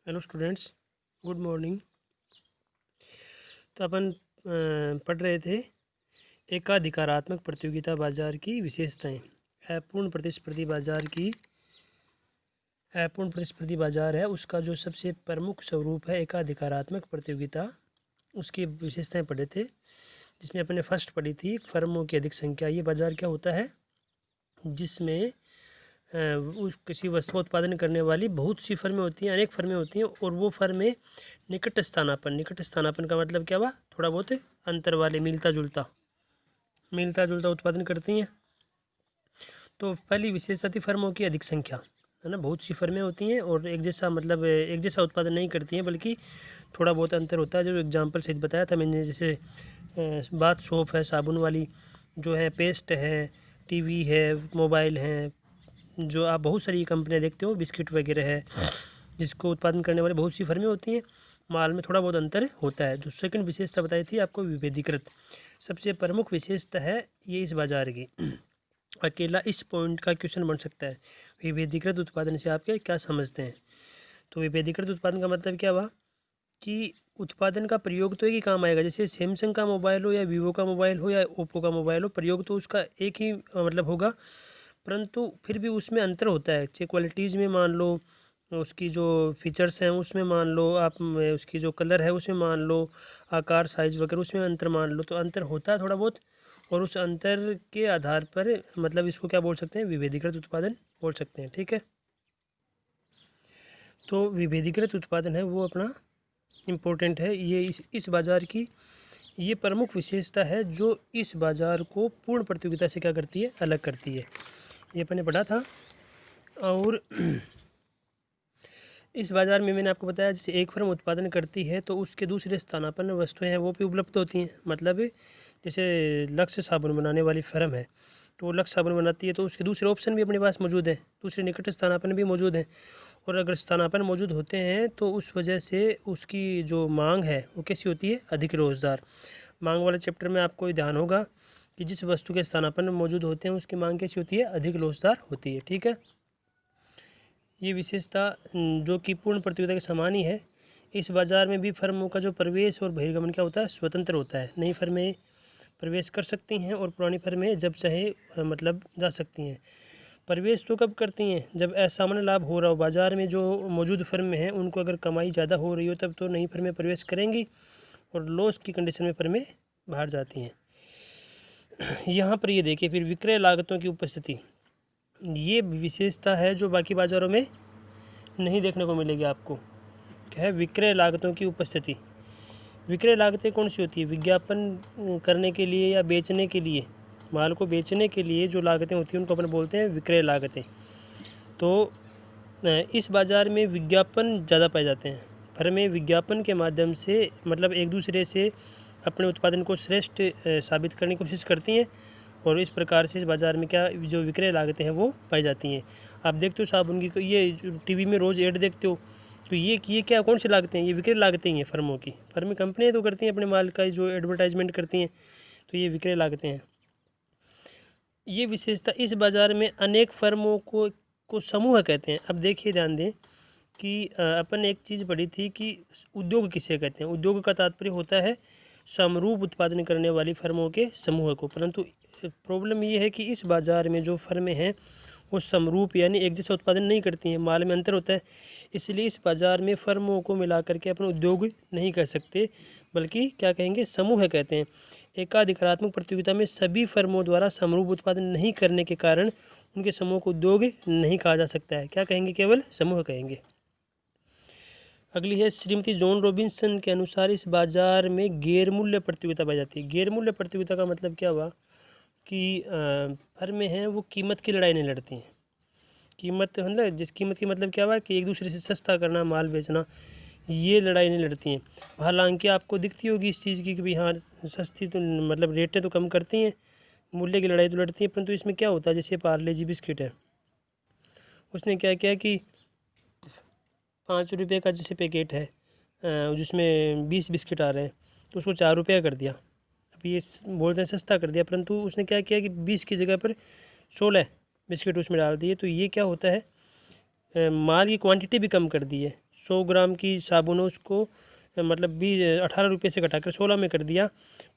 Hello students, good morning. तो अपन पढ़ रहे थे एकाधिकारात्मक प्रतियोगिता बाजार की विशेषताएं। अपूर्ण प्रतिस्पर्धी बाजार है, उसका जो सबसे प्रमुख स्वरूप है एकाधिकारात्मक प्रतियोगिता, उसकी विशेषताएं पढ़े थे, जिसमें अपने फर्स्ट पढ़ी थी फर्मों की अधिक संख्या। ये बाजार क्या होता है? जिसमें उस किसी वस्तु का उत्पादन करने वाली बहुत सी फर्में होती हैं, अनेक फर्में होती हैं, और वो फर्में निकट स्थानापन का मतलब क्या हुआ? थोड़ा बहुत अंतर वाले, मिलता जुलता उत्पादन करती हैं। तो पहली विशेषता थी फर्मों की अधिक संख्या, है ना। बहुत सी फर्में होती हैं और एक जैसा उत्पादन नहीं करती हैं, बल्कि थोड़ा बहुत अंतर होता है, जो एग्जाम्पल सहित बताया था मैंने। जैसे बाथ सोप है, साबुन वाली जो है, पेस्ट है, टीवी है, मोबाइल है, जो आप बहुत सारी कंपनियां देखते हो, बिस्किट वगैरह है, जिसको उत्पादन करने वाली बहुत सी फर्में होती हैं। माल में थोड़ा बहुत अंतर होता है। जो सेकंड विशेषता बताई थी आपको, विभेदीकृत, सबसे प्रमुख विशेषता है ये इस बाजार की। अकेला इस पॉइंट का क्वेश्चन बन सकता है, विभेदीकृत उत्पादन से आपके क्या समझते हैं? तो विभेदीकृत उत्पादन का मतलब क्या हुआ कि उत्पादन का प्रयोग तो एक ही काम आएगा। जैसे सैमसंग का मोबाइल हो या वीवो का मोबाइल हो या ओप्पो का मोबाइल हो, प्रयोग तो उसका एक ही मतलब होगा, परंतु फिर भी उसमें अंतर होता है। चाहे क्वालिटीज़ में मान लो, उसकी जो फीचर्स हैं उसमें मान लो आप, उसकी जो कलर है उसमें मान लो, आकार साइज़ वगैरह उसमें अंतर मान लो, तो अंतर होता है थोड़ा बहुत। और उस अंतर के आधार पर मतलब इसको क्या बोल सकते हैं? विभेदीकृत उत्पादन बोल सकते हैं। ठीक है, तो विभेदीकृत उत्पादन है वो अपना इम्पोर्टेंट है। ये इस बाज़ार की ये प्रमुख विशेषता है, जो इस बाज़ार को पूर्ण प्रतियोगिता से क्या करती है? अलग करती है। ये अपने पढ़ा था। और इस बाज़ार में मैंने आपको बताया, जैसे एक फर्म उत्पादन करती है तो उसके दूसरे स्थानापन्न वस्तुएं हैं वो भी उपलब्ध होती हैं। मतलब जैसे लक्ष्य साबुन बनाने वाली फर्म है, तो वो लक्ष्य साबुन बनाती है, तो उसके दूसरे ऑप्शन भी अपने पास मौजूद हैं, दूसरे निकट स्थानापन्न भी मौजूद हैं। और अगर स्थानापन्न मौजूद होते हैं तो उस वजह से उसकी जो मांग है वो कैसी होती है? अधिक रोज़गार। मांग वाले चैप्टर में आपको ध्यान होगा कि जिस वस्तु के स्थानापन्न मौजूद होते हैं उसकी मांग कैसी होती है? अधिक रोज़गार होती है। ठीक है, ये विशेषता जो कि पूर्ण प्रतियोगिता के समान ही है। इस बाज़ार में भी फर्मों का जो प्रवेश और बहिर्गमन क्या होता है? स्वतंत्र होता है। नई फर्में प्रवेश कर सकती हैं और पुरानी फर्में जब चाहे मतलब जा सकती हैं। प्रवेश तो कब करती हैं? जब असामान्य लाभ हो रहा हो बाज़ार में। जो मौजूद फर्में हैं उनको अगर कमाई ज़्यादा हो रही हो तब तो नई फर्में प्रवेश करेंगी, और लॉस की कंडीशन में फर्में बाहर जाती हैं। यहाँ पर ये देखिए, फिर विक्रय लागतों की उपस्थिति, ये विशेषता है जो बाकी बाज़ारों में नहीं देखने को मिलेगी आपको। क्या है? विक्रय लागतों की उपस्थिति। विक्रय लागतें कौन सी होती है? विज्ञापन करने के लिए या बेचने के लिए, माल को बेचने के लिए जो लागतें होती हैं उनको अपन बोलते हैं विक्रय लागतें। तो इस बाज़ार में विज्ञापन ज़्यादा पाए जाते हैं। फर्में विज्ञापन के माध्यम से मतलब एक दूसरे से अपने उत्पादन को श्रेष्ठ साबित करने की कोशिश करती हैं, और इस प्रकार से इस बाज़ार में क्या जो विक्रय लागतें हैं वो पाई जाती हैं। आप देखते हो साबुन की, ये टीवी में रोज़ ऐड देखते हो, तो ये क्या कौन सी लागतें हैं? ये विक्रय लागतें ही हैं फर्मों की। फर्में कंपनियाँ तो करती हैं अपने माल का जो एडवर्टाइजमेंट करती हैं, तो ये विक्रय लागतें हैं। ये विशेषता इस बाज़ार में अनेक फर्मों को समूह कहते हैं। अब देखिए, ध्यान दें कि अपन एक चीज़ पढ़ी थी कि उद्योग किसे कहते हैं। उद्योग का तात्पर्य होता है समरूप उत्पादन करने वाली फर्मों के समूह को। परंतु प्रॉब्लम ये है कि इस बाज़ार में जो फर्में हैं वो समरूप यानी एक जैसा उत्पादन नहीं करती हैं, माल में अंतर होता है। इसलिए इस बाज़ार में फर्मों को मिला करके अपन उद्योग नहीं कह सकते, बल्कि क्या कहेंगे? समूह कहते हैं। एकाधिकारात्मक प्रतियोगिता में सभी फर्मों द्वारा समरूप उत्पादन नहीं करने के कारण उनके समूह को उद्योग नहीं कहा जा सकता है। क्या कहेंगे? केवल समूह कहेंगे। अगली है श्रीमती जॉन रॉबिन्सन के अनुसार इस बाज़ार में गैर मूल्य प्रतियोगिता पाई जाती है। गैर मूल्य प्रतियोगिता का मतलब क्या हुआ कि फर्में हैं वो कीमत की लड़ाई नहीं लड़ती हैं। कीमत मतलब जिस कीमत की मतलब क्या हुआ कि एक दूसरे से सस्ता करना, माल बेचना, ये लड़ाई नहीं लड़ती हैं। हालांकि आपको दिखती होगी इस चीज़ की कि भाई हाँ, सस्ती तो मतलब रेटें तो कम करती हैं, मूल्य की लड़ाई तो लड़ती हैं, परंतु इसमें क्या होता है? जैसे पार्ले जी बिस्किट है, उसने क्या किया कि 5 रुपये का जैसे पैकेट है, जिसमें 20 बिस्किट आ रहे हैं, तो उसको 4 रुपया कर दिया। अब ये बोलते हैं सस्ता कर दिया, परंतु उसने क्या किया कि 20 की जगह पर 16 बिस्किट उसमें डाल दिए। तो ये क्या होता है? माल की क्वांटिटी भी कम कर दी है। 100 ग्राम की साबुन है उसको मतलब 18 रुपये से घटाकर 16 में कर दिया,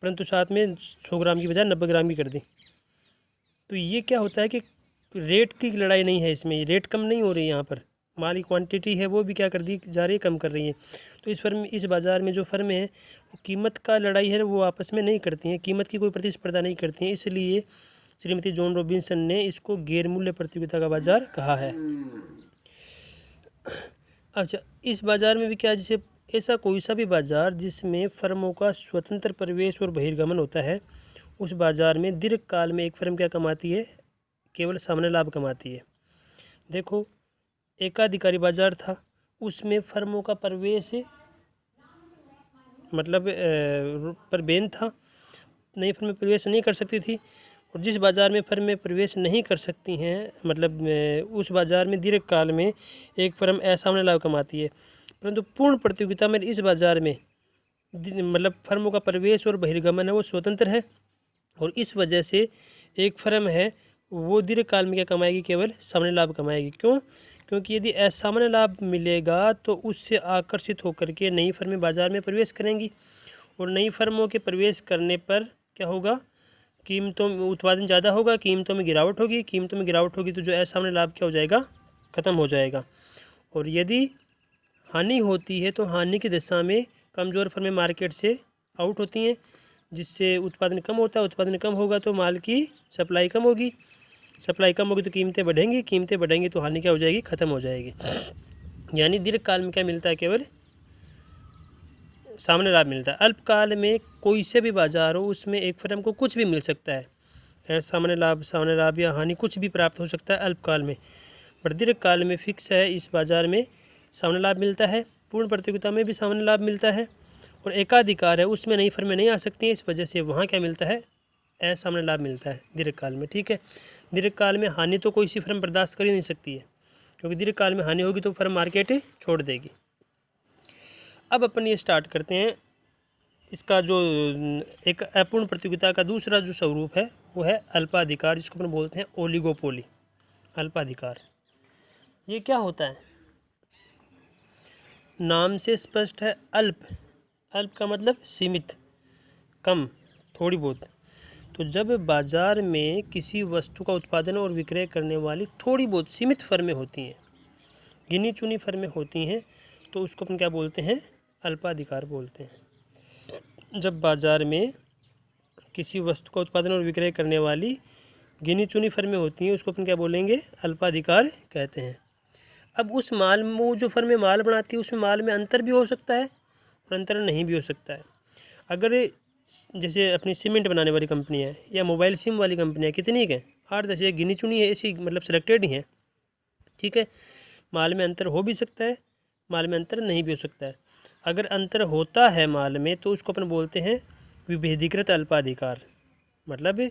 परंतु साथ में 100 ग्राम की बजाय 90 ग्राम की कर दी। तो ये क्या होता है कि रेट की लड़ाई नहीं है इसमें, रेट कम नहीं हो रही यहाँ पर, माल की क्वांटिटी है वो भी क्या कर दी जा रही है, कम कर रही है। तो इस बाज़ार में जो फर्में हैं वो कीमत का लड़ाई है वो आपस में नहीं करती हैं, कीमत की कोई प्रतिस्पर्धा नहीं करती हैं, इसलिए श्रीमती जॉन रॉबिन्सन ने इसको गैर मूल्य प्रतियोगिता का बाज़ार कहा है। अच्छा, इस बाज़ार में भी क्या, जैसे ऐसा कोई सा भी बाज़ार जिसमें फर्मों का स्वतंत्र प्रवेश और बहिर्गमन होता है, उस बाज़ार में दीर्घकाल में एक फर्म क्या कमाती है, केवल सामान्य लाभ कमाती है। देखो, एकाधिकारी बाज़ार था, उसमें फर्मों का प्रवेश मतलब पर बैन था, नई फर्में प्रवेश नहीं कर सकती थी। और जिस बाज़ार में फर्में प्रवेश नहीं कर सकती हैं, मतलब उस बाज़ार में दीर्घकाल में एक फर्म असामान्य लाभ कमाती है। परंतु पूर्ण प्रतियोगिता में इस बाज़ार में मतलब फर्मों का प्रवेश और बहिर्गमन है वो स्वतंत्र है, और इस वजह से एक फर्म है वो दीर्घकाल में क्या कमाएगी, केवल सामान्य लाभ कमाएगी। क्यों? क्योंकि यदि असामान्य लाभ मिलेगा तो उससे आकर्षित होकर के नई फर्में बाज़ार में प्रवेश करेंगी, और नई फर्मों के प्रवेश करने पर क्या होगा, कीमतों में उत्पादन ज़्यादा होगा, कीमतों में गिरावट होगी, कीमतों में गिरावट होगी तो जो असामान्य लाभ क्या हो जाएगा, ख़त्म हो जाएगा। और यदि हानि होती है तो हानि की दिशा में कमज़ोर फर्में मार्केट से आउट होती हैं, जिससे उत्पादन कम होता है, उत्पादन कम होगा तो माल की सप्लाई कम होगी, सप्लाई कम होगी तो कीमतें बढ़ेंगी, कीमतें बढ़ेंगी तो हानि क्या हो जाएगी, ख़त्म हो जाएगी। यानी दीर्घकाल में क्या मिलता है, केवल सामान्य लाभ मिलता है। अल्पकाल में कोई से भी बाजार हो उसमें एक फर्म को कुछ भी मिल सकता है, सामान्य लाभ या हानि कुछ भी प्राप्त हो सकता है अल्पकाल में, पर दीर्घकाल में फिक्स है, इस बाज़ार में सामान्य लाभ मिलता है, पूर्ण प्रतियोगिता में भी सामान्य लाभ मिलता है, और एकाधिकार है उसमें नई फर्में नहीं आ सकती हैं, इस वजह से वहाँ क्या मिलता है, असामान्य लाभ मिलता है दीर्घकाल में। ठीक है, दीर्घकाल में हानि तो कोई सी फर्म बर्दाश्त कर ही नहीं सकती है, क्योंकि दीर्घकाल में हानि होगी तो फर्म मार्केट छोड़ देगी। अब अपन ये स्टार्ट करते हैं, इसका जो एक अपूर्ण प्रतियोगिता का दूसरा जो स्वरूप है वो है अल्पाधिकार, जिसको अपन बोलते हैं ओलिगोपोली। अल्पाधिकार ये क्या होता है, नाम से स्पष्ट है, अल्प, अल्प का मतलब सीमित, कम, थोड़ी बहुत। तो जब बाज़ार में किसी वस्तु का उत्पादन और विक्रय करने वाली थोड़ी बहुत सीमित फर्में होती हैं, गिनी चुनी फर्में होती हैं, तो उसको अपन क्या बोलते हैं, अल्पाधिकार बोलते हैं। जब बाज़ार में किसी वस्तु का उत्पादन और विक्रय करने वाली गिनी चुनी फर्में होती हैं, उसको अपन क्या बोलेंगे, अल्पाधिकार कहते हैं। अब उस माल में वो जो फर्में माल बनाती है उसमें माल में अंतर भी हो सकता है और अंतर नहीं भी हो सकता है। अगर जैसे अपनी सीमेंट बनाने वाली कंपनियाँ है या मोबाइल सिम वाली कंपनियाँ कितनी है, 8-10 एक गिनी चुनी है, ऐसी मतलब सेलेक्टेड ही हैं। ठीक है, माल में अंतर हो भी सकता है, माल में अंतर नहीं भी हो सकता है। अगर अंतर होता है माल में तो उसको अपन बोलते हैं विभेदीकृत अल्पाधिकार। मतलब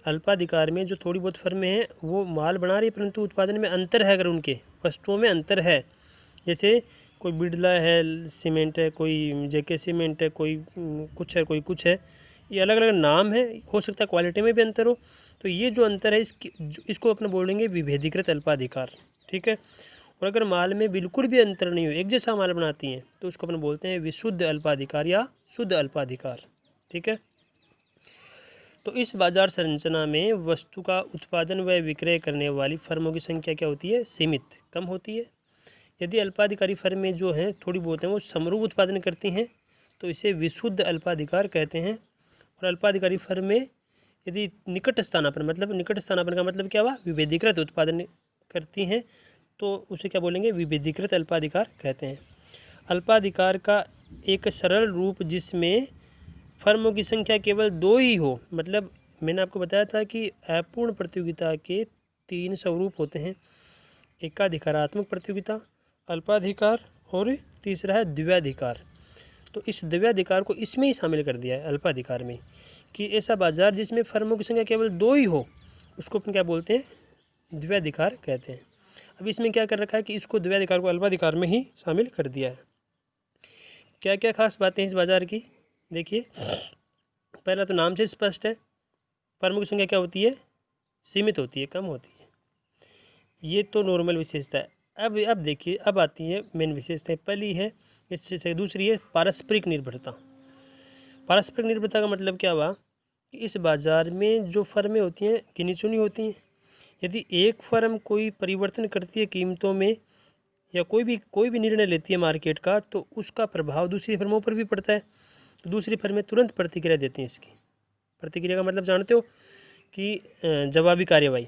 अल्पाधिकार में जो थोड़ी बहुत फर्में हैं वो माल बना रही है परंतु उत्पादन में अंतर है, अगर उनके वस्तुओं में अंतर है, जैसे कोई बिरला है सीमेंट है, कोई जेके सीमेंट है, कोई कुछ है, कोई कुछ है, ये अलग अलग नाम है, हो सकता है क्वालिटी में भी अंतर हो, तो ये जो अंतर है इसको अपने बोलेंगे विभेदीकृत अल्पाधिकार। ठीक है, और अगर माल में बिल्कुल भी अंतर नहीं हो, एक जैसा माल बनाती हैं, तो उसको अपन बोलते हैं विशुद्ध अल्पाधिकार या शुद्ध अल्पाधिकार। ठीक है, तो इस बाजार संरचना में वस्तु का उत्पादन व विक्रय करने वाली फर्मों की संख्या क्या होती है, सीमित, कम होती है। यदि अल्पाधिकारी फर्में जो हैं थोड़ी बहुत हैं वो समरूप उत्पादन करती हैं तो इसे विशुद्ध अल्पाधिकार कहते हैं। और अल्पाधिकारी फर्में यदि निकट स्थानापन्न, मतलब निकट स्थानापन्न का मतलब क्या हुआ, विभेदीकृत उत्पादन करती हैं तो उसे क्या बोलेंगे, विभेदीकृत अल्पाधिकार कहते हैं। अल्पाधिकार का एक सरल रूप जिसमें फर्मों की संख्या केवल 2 ही हो, मतलब मैंने आपको बताया था कि अपूर्ण प्रतियोगिता के 3 स्वरूप होते हैं, एकाधिकारात्मक प्रतियोगिता, अल्पाधिकार और तीसरा है द्वैधिकार। तो इस द्वैधिकार को इसमें ही शामिल कर दिया है अल्पाधिकार में, कि ऐसा बाजार जिसमें फर्मों की संख्या केवल 2 ही हो उसको अपन क्या बोलते हैं, द्वैधिकार कहते हैं। अब इसमें क्या कर रखा है कि इसको द्वैधिकार को अल्पाधिकार में ही शामिल कर दिया है। क्या क्या खास बातें हैं इस बाजार की, देखिए, पहला तो नाम से स्पष्ट है, फर्मों की संख्या क्या होती है, सीमित होती है, कम होती है, ये तो नॉर्मल विशेषता है। अब देखिए, अब आती है मेन विशेषताएं। पहली है, इससे दूसरी है पारस्परिक निर्भरता। पारस्परिक निर्भरता का मतलब क्या हुआ कि इस बाज़ार में जो फर्में होती हैं गिनी चुनी होती हैं। यदि एक फर्म कोई परिवर्तन करती है कीमतों में या कोई भी निर्णय लेती है मार्केट का, तो उसका प्रभाव दूसरी फर्मों पर भी पड़ता है। तो दूसरी फर्में तुरंत प्रतिक्रिया देती हैं। इसकी प्रतिक्रिया का मतलब जानते हो कि जवाबी कार्यवाही।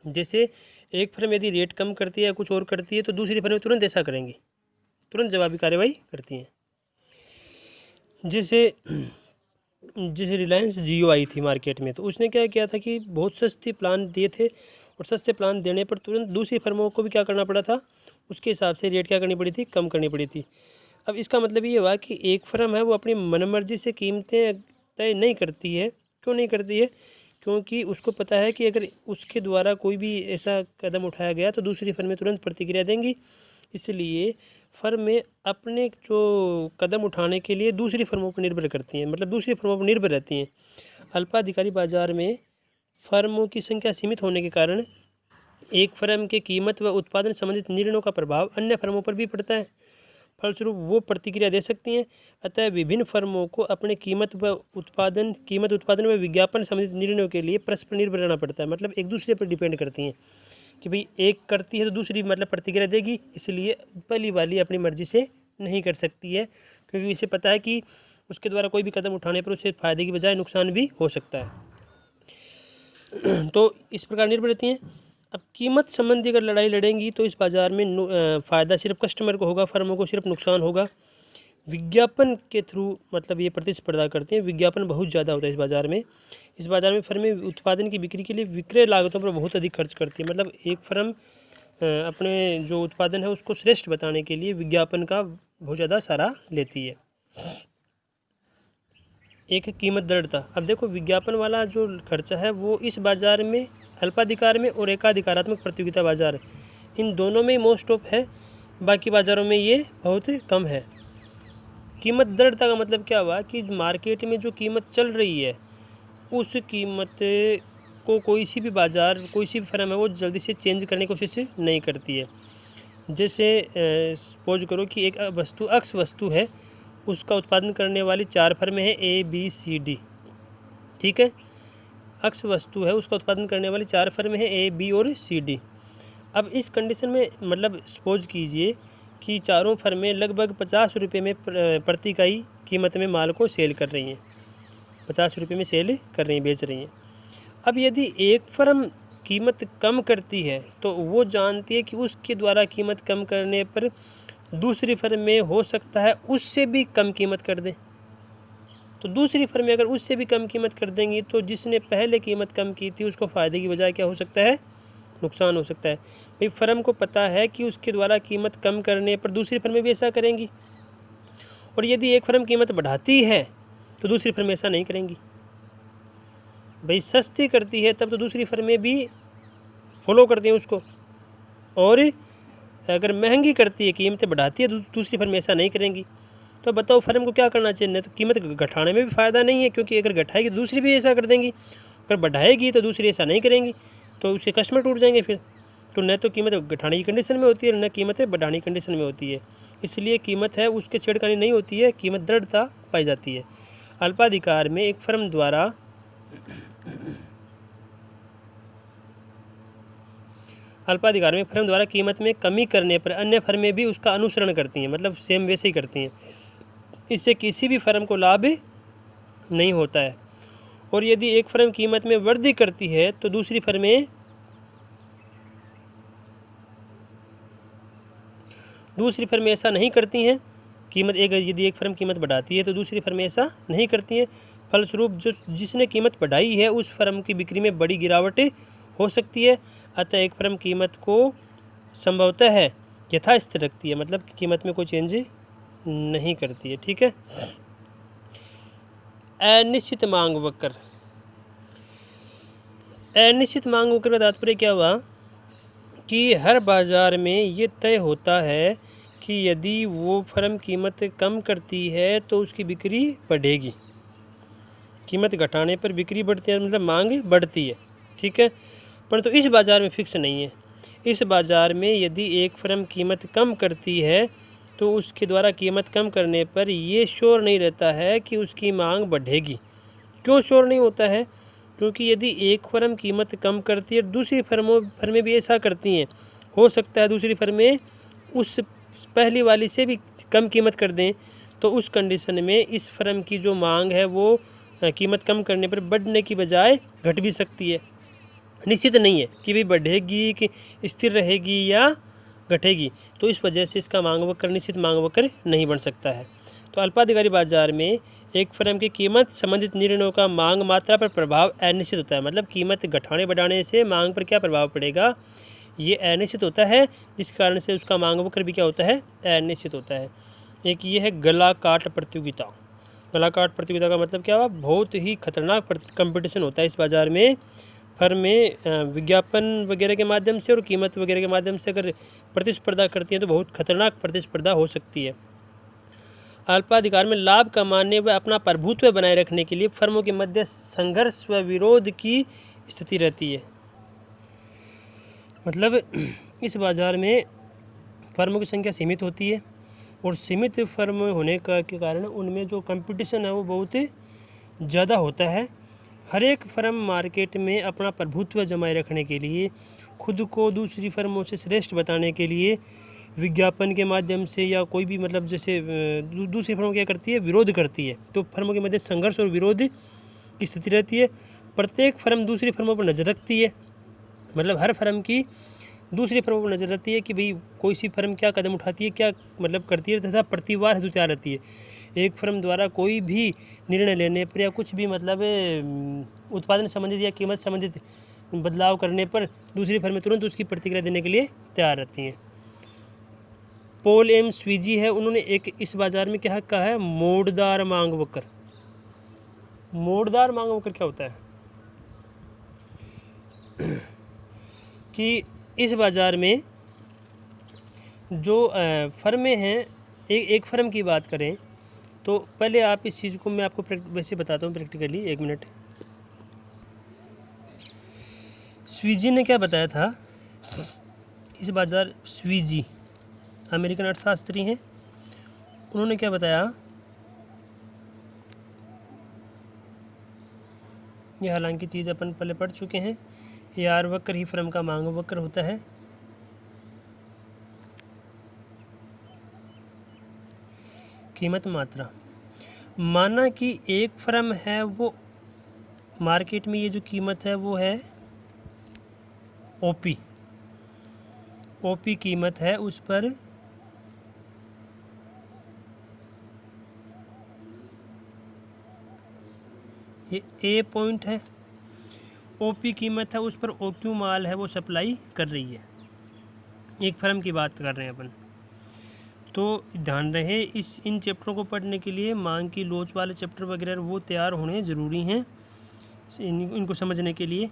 जैसे एक फर्म यदि रेट कम करती है या कुछ और करती है तो दूसरी फर्में तुरंत ऐसा करेंगी, तुरंत जवाबी कार्यवाही करती हैं। जैसे रिलायंस जियो आई थी मार्केट में, तो उसने क्या किया था कि बहुत सस्ते प्लान दिए थे, और सस्ते प्लान देने पर तुरंत दूसरी फर्मों को भी क्या करना पड़ा था, उसके हिसाब से रेट क्या करनी पड़ी थी, कम करनी पड़ी थी। अब इसका मतलब ये हुआ कि एक फर्म है वो अपनी मनमर्जी से कीमतें तय नहीं करती है। क्यों नहीं करती है? क्योंकि उसको पता है कि अगर उसके द्वारा कोई भी ऐसा कदम उठाया गया तो दूसरी फर्में तुरंत प्रतिक्रिया देंगी। इसलिए फर्में अपने जो कदम उठाने के लिए दूसरी फर्मों पर निर्भर करती हैं, मतलब दूसरी फर्मों पर निर्भर रहती हैं। अल्पाधिकारी बाजार में फर्मों की संख्या सीमित होने के कारण एक फर्म के कीमत व उत्पादन संबंधित निर्णयों का प्रभाव अन्य फर्मों पर भी पड़ता है। फलस्वरूप वो प्रतिक्रिया दे सकती हैं। अतः विभिन्न फर्मों को अपने कीमत उत्पादन व विज्ञापन संबंधित निर्णयों के लिए परस्पर निर्भर रहना पड़ता है। मतलब एक दूसरे पर डिपेंड करती हैं कि भाई एक करती है तो दूसरी मतलब प्रतिक्रिया देगी। इसलिए पहली वाली अपनी मर्जी से नहीं कर सकती है, क्योंकि इसे पता है कि उसके द्वारा कोई भी कदम उठाने पर उसे फ़ायदे की बजाय नुकसान भी हो सकता है। तो इस प्रकार निर्भर रहती हैं। अब कीमत संबंधी अगर लड़ाई लड़ेंगी तो इस बाज़ार में फ़ायदा सिर्फ कस्टमर को होगा, फर्मों को सिर्फ नुकसान होगा। विज्ञापन के थ्रू मतलब ये प्रतिस्पर्धा करते हैं। विज्ञापन बहुत ज़्यादा होता है इस बाज़ार में। इस बाज़ार में फर्में उत्पादन की बिक्री के लिए विक्रय लागतों पर बहुत अधिक खर्च करती है। मतलब एक फर्म अपने जो उत्पादन है उसको श्रेष्ठ बताने के लिए विज्ञापन का बहुत ज़्यादा सहारा लेती है। एक है कीमत दृढ़ता। अब देखो, विज्ञापन वाला जो खर्चा है वो इस बाज़ार में अल्पाधिकार में और एकाधिकारात्मक प्रतियोगिता बाज़ार, इन दोनों में मोस्ट ऑफ है, बाकी बाज़ारों में ये बहुत कम है। कीमत दृढ़ता का मतलब क्या हुआ कि मार्केट में जो कीमत चल रही है उस कीमत को कोई सी भी फर्म है वो जल्दी से चेंज करने की कोशिश नहीं करती है। जैसे सपोज करो कि एक अक्स वस्तु है, उसका उत्पादन करने वाली 4 फर्में हैं ABCD, ठीक है। अक्स वस्तु है, उसका उत्पादन करने वाली 4 फर्में हैं A, B और CD। अब इस कंडीशन में मतलब सपोज कीजिए कि चारों फर्में लगभग 50 रुपये में प्रति इकाई कीमत में माल को सेल कर रही हैं, 50 रुपये में सेल कर रही हैं, बेच रही हैं। अब यदि एक फर्म कीमत कम करती है तो वो जानती है कि उसके द्वारा कीमत कम करने पर दूसरी फर्म में हो सकता है उससे भी कम कीमत कर दें। तो दूसरी फर्में अगर उससे भी कम कीमत कर देंगी तो जिसने पहले कीमत कम की थी उसको फ़ायदे की बजाय क्या हो सकता है, नुकसान हो सकता है। भाई फर्म को पता है कि उसके द्वारा कीमत कम करने पर दूसरी फर्में भी ऐसा करेंगी, और यदि एक फर्म कीमत बढ़ाती है तो दूसरी फर्में ऐसा नहीं करेंगी। भाई सस्ती करती है तब तो दूसरी फर्में भी फॉलो करती हैं उसको, और अगर महंगी करती है, कीमतें बढ़ाती है, तो दूसरी फर्म ऐसा नहीं करेंगी। तो बताओ फर्म को क्या करना चाहिए? नहीं तो कीमत घटाने में भी फ़ायदा नहीं है, क्योंकि अगर घटाएगी तो दूसरी भी ऐसा कर देंगी, अगर बढ़ाएगी तो दूसरी ऐसा नहीं करेंगी, तो उसके कस्टमर टूट जाएंगे फिर। तो न तो कीमत घटाने की कंडीशन में होती है, न कीमतें बढ़ाने की कंडीशन में होती है। इसलिए कीमत है उसके छेड़खानी नहीं होती है, कीमत दृढ़ता पाई जाती है। अल्पाधिकार में एक फर्म द्वारा कीमत में कमी करने पर अन्य फर्में भी उसका अनुसरण करती हैं, मतलब सेम वैसे ही करती हैं। इससे किसी भी फर्म को लाभ नहीं होता है। और यदि एक फर्म कीमत में वृद्धि करती है तो दूसरी फर्में ऐसा नहीं करती हैं। यदि एक फर्म कीमत बढ़ाती है तो दूसरी फर्में ऐसा नहीं करती हैं। फलस्वरूप जिसने कीमत बढ़ाई है उस फर्म की बिक्री में बड़ी गिरावट हो सकती है। अतः एक फर्म कीमत को संभवतः है यथास्थिर रखती है, मतलब कीमत में कोई चेंज नहीं करती है, ठीक है। अनिश्चित मांग वक्र। अनिश्चित मांग वक्र का तात्पर्य क्या हुआ कि हर बाज़ार में ये तय होता है कि यदि वो फर्म कीमत कम करती है तो उसकी बिक्री बढ़ेगी, कीमत घटाने पर बिक्री बढ़ती है, मतलब मांग बढ़ती है, ठीक है। परंतु इस बाज़ार में फिक्स नहीं है। इस बाज़ार में यदि एक फर्म कीमत कम करती है तो उसके द्वारा कीमत कम करने पर ये श्योर नहीं रहता है कि उसकी मांग बढ़ेगी। क्यों श्योर नहीं होता है? क्योंकि यदि एक फर्म कीमत कम करती है, दूसरी फर्में भी ऐसा करती हैं, हो सकता है दूसरी फर्में उस पहली वाली से भी कम कीमत कर दें, तो उस कंडीशन में इस फर्म की जो मांग है वो कीमत कम करने पर बढ़ने की बजाय घट भी सकती है। निश्चित नहीं है कि भाई बढ़ेगी कि स्थिर रहेगी या घटेगी, तो इस वजह से इसका मांग वक्र निश्चित मांग वक्र नहीं बन सकता है। तो अल्पाधिकारी बाजार में एक फर्म की कीमत संबंधित निर्णयों का मांग मात्रा पर प्रभाव अनिश्चित होता है। मतलब कीमत घटाने बढ़ाने से मांग पर क्या प्रभाव पड़ेगा ये अनिश्चित होता है, जिस कारण से उसका मांग वक्र भी क्या होता है, अनिश्चित होता है। एक ये है गला काट प्रतियोगिता। गला काट प्रतियोगिता का मतलब क्या हुआ? बहुत ही खतरनाक कंपटीशन होता है इस बाज़ार में। फर्में विज्ञापन वगैरह के माध्यम से और कीमत वगैरह के माध्यम से अगर प्रतिस्पर्धा करती हैं तो बहुत खतरनाक प्रतिस्पर्धा हो सकती है। अल्पाधिकार में लाभ कमाने व अपना प्रभुत्व बनाए रखने के लिए फर्मों के मध्य संघर्ष व विरोध की स्थिति रहती है। मतलब इस बाज़ार में फर्मों की संख्या सीमित होती है और सीमित फर्म होने के कारण उनमें जो कंपटीशन है वो बहुत ज़्यादा होता है। हर एक फर्म मार्केट में अपना प्रभुत्व जमाए रखने के लिए, खुद को दूसरी फर्मों से श्रेष्ठ बताने के लिए विज्ञापन के माध्यम से या कोई भी मतलब जैसे दूसरी फर्मों क्या करती है, विरोध करती है। तो फर्मों के मध्य संघर्ष और विरोध की स्थिति रहती है। प्रत्येक फर्म दूसरी फर्मों पर नज़र रखती है। मतलब हर फर्म की दूसरी फर्मों पर नज़र रहती है कि भाई कोई सी फर्म क्या कदम उठाती है, क्या मतलब करती है, तथा प्रतिवार हेतु तैयार रहती है। एक फर्म द्वारा कोई भी निर्णय लेने पर या कुछ भी मतलब उत्पादन संबंधित या कीमत संबंधित बदलाव करने पर दूसरी फर्में तुरंत उसकी प्रतिक्रिया देने के लिए तैयार रहती हैं। पॉल एम स्वीजी है, उन्होंने एक इस बाज़ार में क्या कहा है, मोड़दार मांग वक्र। मोड़दार मांग वक्र क्या होता है कि इस बाज़ार में जो फर्में हैं, एक फर्म की बात करें तो पहले आप इस चीज़ को मैं आपको वैसे बताता हूँ प्रैक्टिकली। एक मिनट। स्वीजी ने क्या बताया था, इस बाज़ार स्वीजी अमेरिकन अर्थशास्त्री हैं, उन्होंने क्या बताया, ये हालांकि चीज़ अपन पहले पढ़ चुके हैं। ये आर वक्र ही फर्म का मांग वक्र होता है। कीमत मात्रा, माना कि एक फर्म है वो मार्केट में ये जो कीमत है वो है ओपी कीमत है, उस पर ये ए पॉइंट है, ओपी कीमत है, उस पर ओक्यू माल है वो सप्लाई कर रही है। एक फर्म की बात कर रहे हैं अपन। तो ध्यान रहे इन चैप्टरों को पढ़ने के लिए मांग की लोच वाले चैप्टर वगैरह वो तैयार होने ज़रूरी हैं इनको समझने के लिए।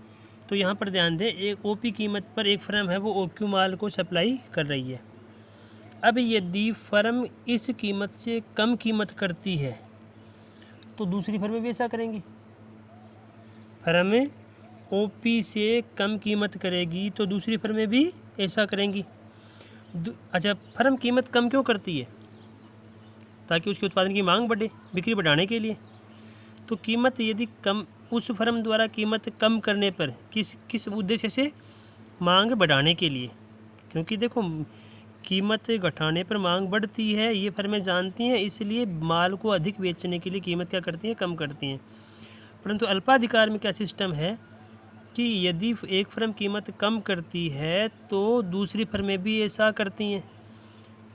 तो यहाँ पर ध्यान दें, एक ओपी कीमत पर एक फर्म है वो ओक्यू माल को सप्लाई कर रही है। अब यदि फर्म इस कीमत से कम कीमत करती है तो दूसरी फर्में भी ऐसा करेंगी। फर्म ओपी से कम कीमत करेगी तो दूसरी फर्में भी ऐसा करेंगी। अच्छा, फर्म कीमत कम क्यों करती है? ताकि उसके उत्पादन की मांग बढ़े, बिक्री बढ़ाने के लिए। तो कीमत यदि कम, उस फर्म द्वारा कीमत कम करने पर किस उद्देश्य से, मांग बढ़ाने के लिए। क्योंकि देखो कीमत घटाने पर मांग बढ़ती है, ये फर्में जानती हैं, इसलिए माल को अधिक बेचने के लिए कीमत क्या करती हैं, कम करती हैं। परंतु अल्पाधिकार में क्या सिस्टम है कि यदि एक फर्म कीमत कम करती है तो दूसरी फर्में भी ऐसा करती हैं,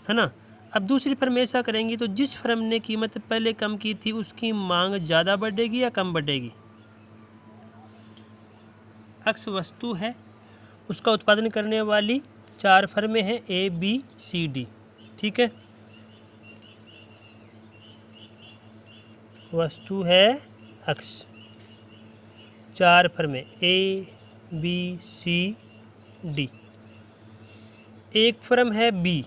है ना। अब दूसरी फर्में ऐसा करेंगी तो जिस फर्म ने कीमत पहले कम की थी उसकी मांग ज़्यादा बढ़ेगी या कम बढ़ेगी। अक्स वस्तु है, उसका उत्पादन करने वाली 4 फर्में हैं, ए बी सी डी, ठीक है। वस्तु है अक्स, 4 फर्में ए बी सी डी। एक फर्म है बी,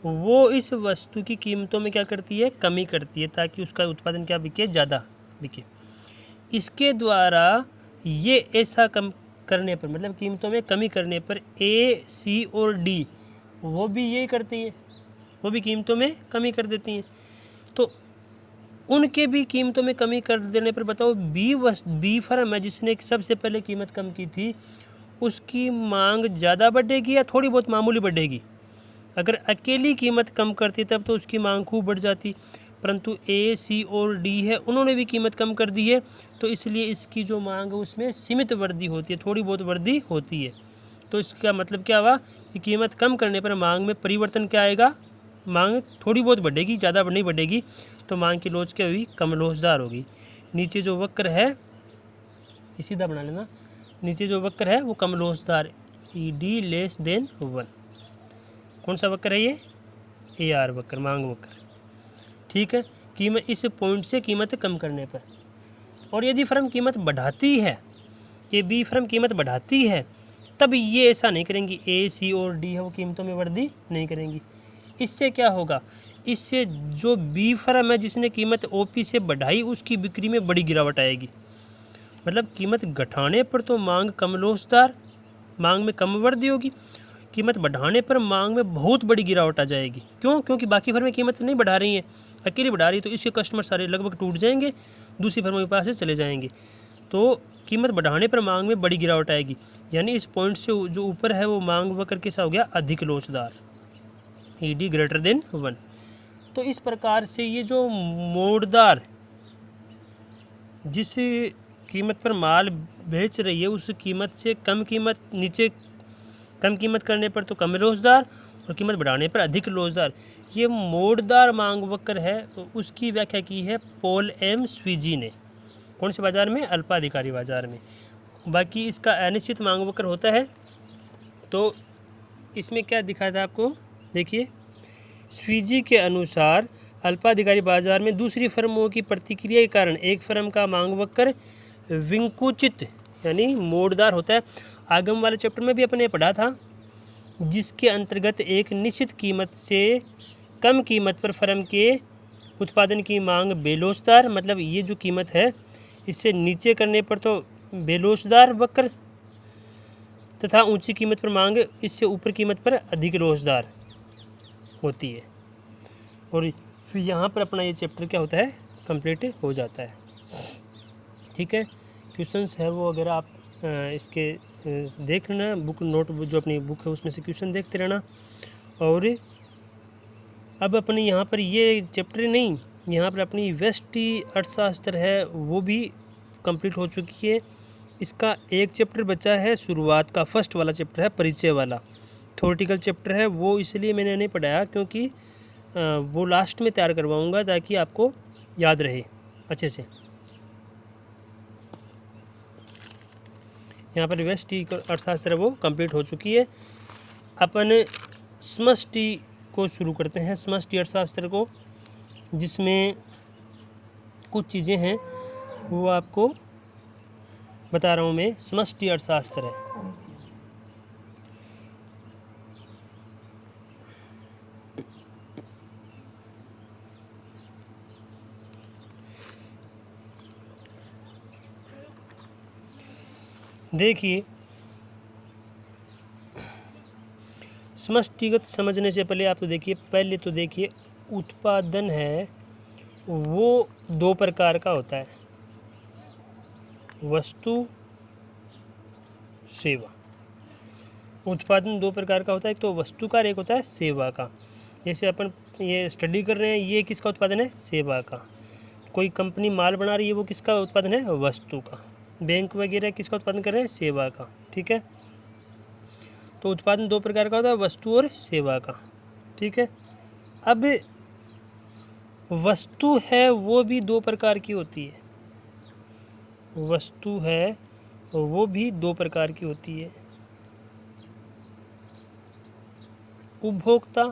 वो इस वस्तु की कीमतों में क्या करती है, कमी करती है, ताकि उसका उत्पादन क्या बिके, ज़्यादा बिके। इसके द्वारा ये ऐसा करने पर, मतलब कीमतों में कमी करने पर ए, सी और डी वो भी यही करती हैं, वो भी कीमतों में कमी कर देती हैं। तो उनके भी कीमतों में कमी कर देने पर बताओ बी फर्म है जिसने सबसे पहले कीमत कम की थी, उसकी मांग ज़्यादा बढ़ेगी या थोड़ी बहुत मामूली बढ़ेगी? अगर अकेली कीमत कम करती तब तो उसकी मांग खूब बढ़ जाती, परंतु ए, सी और डी है उन्होंने भी कीमत कम कर दी है, तो इसलिए इसकी जो मांग है उसमें सीमित वृद्धि होती है, थोड़ी बहुत वृद्धि होती है। तो इसका मतलब क्या हुआ कि कीमत कम करने पर मांग में परिवर्तन क्या आएगा? मांग थोड़ी बहुत बढ़ेगी, ज़्यादा नहीं बढ़ेगी, तो मांग की लोच क्या हुई? कम लोचदार होगी। नीचे जो वक्र है ये सीधा बना लेना, नीचे जो वक्र है वो कम लोचदार ई डी लेस देन 1, कौन सा वक्र है ये? ए आर वक्र, मांग वक्र। ठीक है, कीमत इस पॉइंट से कीमत कम करने पर। और यदि फर्म कीमत बढ़ाती है, ये बी फर्म कीमत बढ़ाती है, तब ये ऐसा नहीं करेंगी, ए, सी और डी है वो कीमतों में वृद्धि नहीं करेंगी। इससे क्या होगा? इससे जो बी फर्म है जिसने कीमत ओपी से बढ़ाई उसकी बिक्री में बड़ी गिरावट आएगी। मतलब कीमत घटाने पर तो मांग कम लोचदार, मांग में कम वृद्धि होगी, कीमत बढ़ाने पर मांग में बहुत बड़ी गिरावट आ जाएगी। क्यों? क्योंकि बाकी फर्में कीमत नहीं बढ़ा रही हैं, अकेली बढ़ा रही है, तो इसके कस्टमर सारे लगभग टूट जाएंगे, दूसरी फर्मों के पास से चले जाएंगे। तो कीमत बढ़ाने पर मांग में बड़ी गिरावट आएगी, यानी इस पॉइंट से जो ऊपर है वो मांग वक्र कैसा हो गया? अधिक लोचदार, ई डी ग्रेटर देन 1। तो इस प्रकार से ये जो मोड़दार जिस कीमत पर माल बेच रही है उस कीमत से कम कीमत, नीचे कम कीमत करने पर तो कम लोचदार और कीमत बढ़ाने पर अधिक लोचदार, ये मोड़दार मांग वक्र है। तो उसकी व्याख्या की है पॉल एम स्वीजी ने, कौन से बाज़ार में? अल्पाधिकारी बाज़ार में। बाकी इसका अनिश्चित मांग वक्र होता है। तो इसमें क्या दिखाया था आपको, देखिए, स्वीजी के अनुसार अल्पाधिकारी बाजार में दूसरी फर्मों की प्रतिक्रिया के कारण एक फर्म का मांग वक्र विंकुचित यानी मोड़दार होता है। आगम वाले चैप्टर में भी अपने पढ़ा था, जिसके अंतर्गत एक निश्चित कीमत से कम कीमत पर फर्म के उत्पादन की मांग बेलोचदार, मतलब ये जो कीमत है इससे नीचे करने पर तो बेलोचदार वक्र, तथा ऊंची कीमत पर मांग इससे ऊपर कीमत पर अधिक लोचदार होती है। और फिर यहाँ पर अपना ये चैप्टर क्या होता है? कंप्लीट हो जाता है। ठीक है, क्वेश्चंस है वो अगर आप इसके देख लेना, बुक नोट जो अपनी बुक है उसमें से क्वेश्चन देखते रहना। और अब अपने यहाँ पर ये चैप्टर नहीं, यहाँ पर अपनी व्यष्टि अर्थशास्त्र है वो भी कंप्लीट हो चुकी है। इसका एक चैप्टर बचा है शुरुआत का, फर्स्ट वाला चैप्टर है परिचय वाला, थ्योरेटिकल चैप्टर है वो, इसलिए मैंने नहीं पढ़ाया क्योंकि वो लास्ट में तैयार करवाऊँगा ताकि आपको याद रहे अच्छे से। यहाँ पर व्यष्टि अर्थशास्त्र वो कंप्लीट हो चुकी है। अपन समष्टि को शुरू करते हैं, समष्टि अर्थशास्त्र को, जिसमें कुछ चीज़ें हैं वो आपको बता रहा हूँ मैं। समष्टि अर्थशास्त्र है, देखिए समष्टिगत समझने से पहले आप तो देखिए उत्पादन है वो दो प्रकार का होता है, वस्तु सेवा। उत्पादन दो प्रकार का होता है, एक तो वस्तु का, एक होता है सेवा का। जैसे अपन ये स्टडी कर रहे हैं, ये किसका उत्पादन है? सेवा का। कोई कंपनी माल बना रही है वो किसका उत्पादन है? वस्तु का। बैंक वगैरह किसका उत्पादन कर रहे हैं? सेवा का। ठीक है, तो उत्पादन दो प्रकार का होता है, वस्तु और सेवा का। ठीक है, अब वस्तु है वो भी दो प्रकार की होती है, वस्तु है वो भी दो प्रकार की होती है, उपभोक्ता,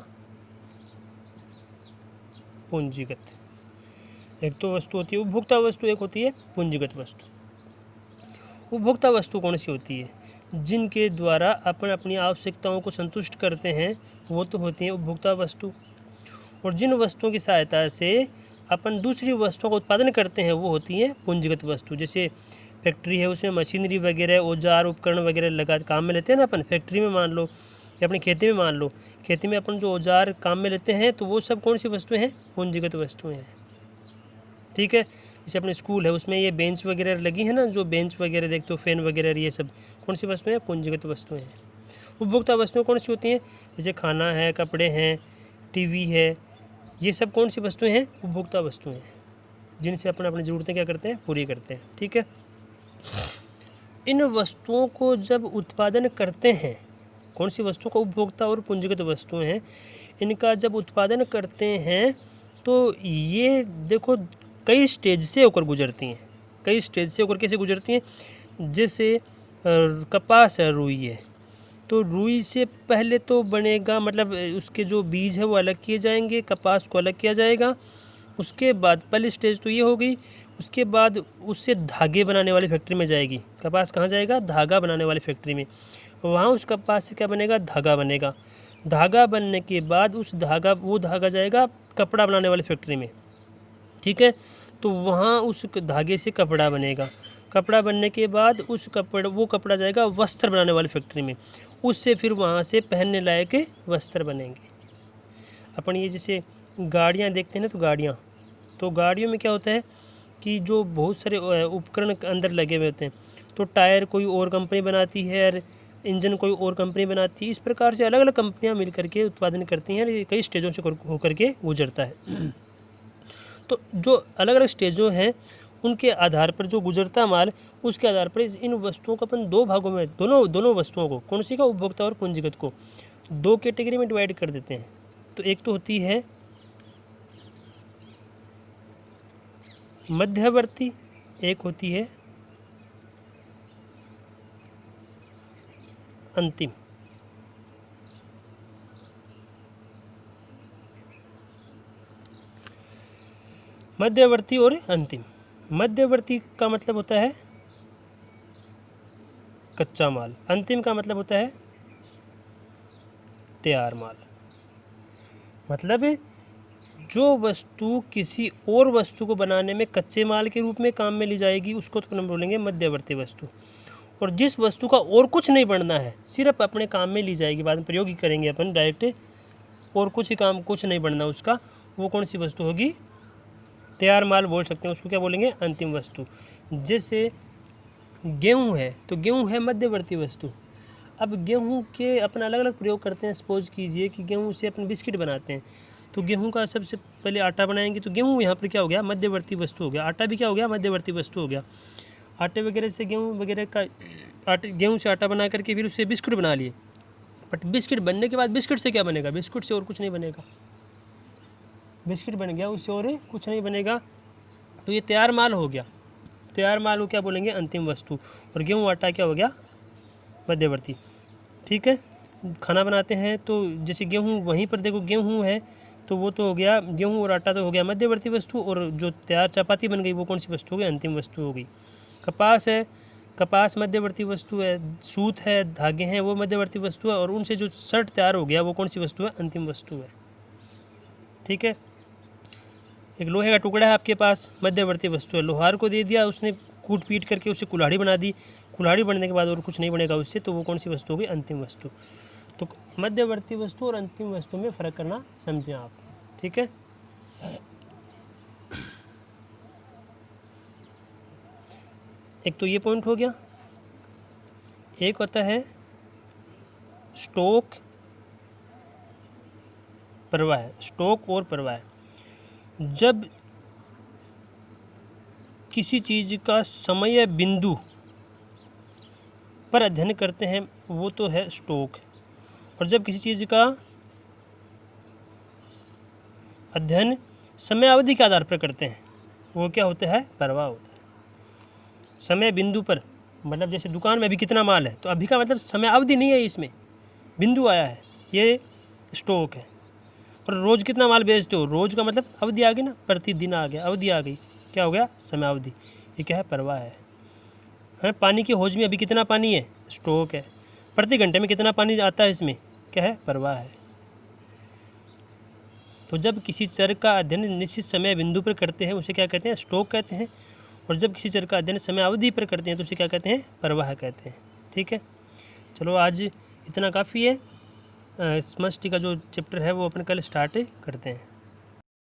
पूंजीगत। एक तो वस्तु होती है उपभोक्ता वस्तु, एक होती है पूंजीगत वस्तु। उपभोक्ता वस्तु कौन सी होती है? जिनके द्वारा अपन अपनी आवश्यकताओं को संतुष्ट करते हैं वो तो होती हैं उपभोक्ता वस्तु। और जिन वस्तुओं की सहायता से अपन दूसरी वस्तुओं का उत्पादन करते हैं वो होती हैं पूंजीगत वस्तु। जैसे फैक्ट्री है, उसमें मशीनरी वगैरह औजार उपकरण वगैरह लगा काम में लेते हैं ना अपन। फैक्ट्री में मान लो या अपनी खेती में मान लो, खेती में अपन जो औजार काम में लेते हैं तो वो सब कौन सी वस्तुएं हैं? पूंजीगत वस्तुएं हैं। ठीक है, जैसे अपने स्कूल है उसमें ये बेंच वगैरह लगी है ना, जो बेंच वगैरह देखते हो, फैन वगैरह, ये सब कौन सी वस्तुएं हैं? पूंजीगत वस्तुएं हैं। उपभोक्ता वस्तुएं कौन सी होती हैं? जैसे खाना है, कपड़े हैं, टीवी है, ये सब कौन सी वस्तुएं हैं? उपभोक्ता वस्तुएं हैं, जिनसे अपन अपनी ज़रूरतें क्या करते हैं? पूरी करते हैं। ठीक है, इन वस्तुओं को जब उत्पादन करते हैं, कौन सी वस्तुओं का? उपभोक्ता और पूंजीगत वस्तुएं हैं, इनका जब उत्पादन करते हैं तो ये देखो कई स्टेज से होकर गुजरती हैं। कई स्टेज से होकर कैसे गुजरती हैं? जैसे कपास है, रुई है, तो रुई से पहले तो बनेगा, मतलब उसके जो बीज है वो अलग किए जाएंगे, कपास को अलग किया जाएगा। उसके बाद पहली स्टेज तो ये हो गई, उसके बाद उससे धागे बनाने वाली फैक्ट्री में जाएगी। कपास कहाँ जाएगा? धागा बनाने वाली फैक्ट्री में। वहाँ उस कपास से क्या बनेगा? धागा बनेगा। धागा बनने के बाद वो धागा जाएगा कपड़ा बनाने वाली फैक्ट्री में। ठीक है, तो वहाँ उस धागे से कपड़ा बनेगा। कपड़ा बनने के बाद वो कपड़ा जाएगा वस्त्र बनाने वाली फैक्ट्री में। उससे फिर वहाँ से पहनने लायक वस्त्र बनेंगे। अपन ये जैसे गाड़ियाँ देखते हैं ना, तो गाड़ियों में क्या होता है कि जो बहुत सारे उपकरण अंदर लगे हुए होते हैं, तो टायर कोई और कंपनी बनाती है और इंजन कोई और कंपनी बनाती है। इस प्रकार से अलग अलग कंपनियां मिल करके उत्पादन करती हैं, ये कई स्टेजों से होकर के गुजरता है। तो जो अलग अलग स्टेजों हैं उनके आधार पर जो गुजरता माल, उसके आधार पर इन वस्तुओं को अपन दो भागों में, दोनों वस्तुओं को, कौन सी का? उपभोक्ता और पूंजीगत को, दो कैटेगरी में डिवाइड कर देते हैं। तो एक तो होती है मध्यवर्ती, एक होती है अंतिम। मध्यवर्ती और अंतिम। मध्यवर्ती का मतलब होता है कच्चा माल, अंतिम का मतलब होता है तैयार माल। मतलब जो वस्तु किसी और वस्तु को बनाने में कच्चे माल के रूप में काम में ली जाएगी, उसको तो हम बोलेंगे मध्यवर्ती वस्तु। और जिस वस्तु का और कुछ नहीं बनना है, सिर्फ अपने काम में ली जाएगी, बाद में प्रयोग ही करेंगे अपन डायरेक्ट, और कुछ नहीं बनना उसका, वो कौन सी वस्तु होगी? तैयार माल बोल सकते हैं उसको, क्या बोलेंगे? अंतिम वस्तु। जैसे गेहूँ है, तो गेहूँ है मध्यवर्ती वस्तु। अब गेहूँ के अपन अलग अलग प्रयोग करते हैं। सपोज कीजिए कि गेहूँ से अपन बिस्किट बनाते हैं, तो गेहूँ का सबसे पहले आटा बनाएंगे, तो गेहूँ यहाँ पर क्या हो गया? मध्यवर्ती वस्तु हो गया। आटा भी क्या हो गया? मध्यवर्ती वस्तु हो गया। आटे वगैरह से गेहूँ से आटा बना करके फिर उससे बिस्कुट बना लिए, बट बिस्किट बनने के बाद बिस्किट से क्या बनेगा? बिस्कुट से और कुछ नहीं बनेगा। बिस्किट बन गया, उससे और कुछ नहीं बनेगा, तो ये तैयार माल हो गया। तैयार माल को क्या बोलेंगे? अंतिम वस्तु। और गेहूँ आटा क्या हो गया? मध्यवर्ती। ठीक है, खाना बनाते हैं तो जैसे गेहूँ, वहीं पर देखो गेहूँ है तो वो तो हो गया, गेहूँ और आटा तो हो गया मध्यवर्ती वस्तु, और जो तैयार चपाती बन गई वो कौन सी वस्तु हो गई? अंतिम वस्तु हो गई। कपास है, कपास मध्यवर्ती वस्तु है। सूत है, धागे हैं, वो मध्यवर्ती वस्तु है, और उनसे जो शर्ट तैयार हो गया वो कौन सी वस्तु है? अंतिम वस्तु है। ठीक है, एक लोहे का टुकड़ा है आपके पास, मध्यवर्ती वस्तु है। लोहार को दे दिया, उसने कूट पीट करके उससे कुल्हाड़ी बना दी, कुल्हाड़ी बनने के बाद और कुछ नहीं बनेगा उससे, तो वो कौन सी वस्तु होगी? अंतिम वस्तु। तो मध्यवर्ती वस्तु और अंतिम वस्तु में फ़र्क करना समझें आप। ठीक है, एक तो ये पॉइंट हो गया। एक होता है स्टॉक प्रवाह, स्टॉक और प्रवाह। जब किसी चीज़ का समय बिंदु पर अध्ययन करते हैं वो तो है स्टॉक, और जब किसी चीज़ का अध्ययन समय अवधि के आधार पर करते हैं वो क्या होता है? प्रवाह होता है। समय बिंदु पर, मतलब जैसे दुकान में अभी कितना माल है, तो अभी का मतलब समय अवधि नहीं है, इसमें बिंदु आया है, ये स्टॉक है। और रोज़ कितना माल बेचते हो, रोज़ का मतलब अवधि आ गई ना, प्रतिदिन आ गया, अवधि आ गई, क्या हो गया? समय अवधि। ये क्या है? प्रवाह है। पानी की हौज में अभी कितना पानी है? स्टॉक है। प्रति घंटे में कितना पानी आता है इसमें? क्या है? प्रवाह है। तो जब किसी चर का अध्ययन निश्चित समय बिंदु पर करते हैं उसे क्या कहते हैं? स्टॉक कहते हैं। और जब किसी चर का अध्ययन समय अवधि पर करते हैं तो उसे क्या कहते हैं, प्रवाह कहते हैं। ठीक है, चलो आज इतना काफ़ी है। समष्टि का जो चैप्टर है वो अपन कल स्टार्ट करते हैं।